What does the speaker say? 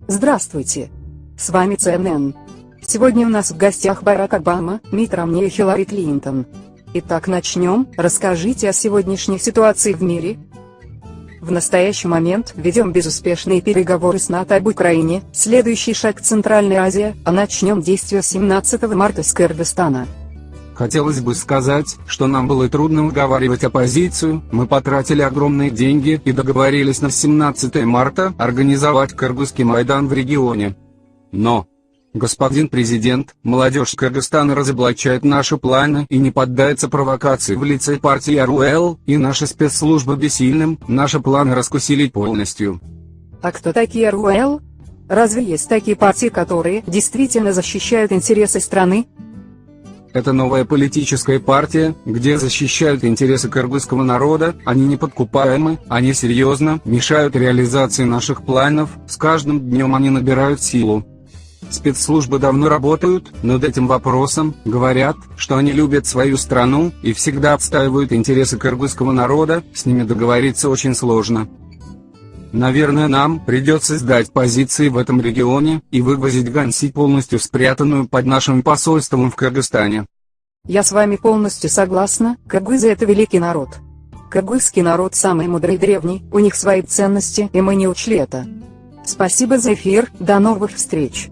Здравствуйте. С вами CNN. Сегодня у нас в гостях Барак Обама, Митт Ромни и Хиллари Клинтон. Итак, начнем. Расскажите о сегодняшней ситуации в мире. В настоящий момент ведем безуспешные переговоры с НАТО об Украине. Следующий шаг — Центральная Азия, а начнем действия с 17 марта с Кыргызстана. Хотелось бы сказать, что нам было трудно уговаривать оппозицию, мы потратили огромные деньги и договорились на 17 марта организовать Кыргызский Майдан в регионе. Но, господин президент, молодежь Кыргызстана разоблачает наши планы и не поддается провокации в лице партии РУЛ, и наши спецслужбы бессильным, наши планы раскусили полностью. А кто такие РУЛ? Разве есть такие партии, которые действительно защищают интересы страны? Это новая политическая партия, где защищают интересы кыргызского народа, они неподкупаемы, они серьезно мешают реализации наших планов, с каждым днем они набирают силу. Спецслужбы давно работают над этим вопросом, говорят, что они любят свою страну и всегда отстаивают интересы кыргызского народа, с ними договориться очень сложно. Наверное, нам придется сдать позиции в этом регионе и вывозить Ганси, полностью спрятанную под нашим посольством в Кыргызстане. Я с вами полностью согласна, кыргызы — это великий народ. Кыргызский народ самый мудрый и древний, у них свои ценности, и мы не учли это. Спасибо за эфир, до новых встреч.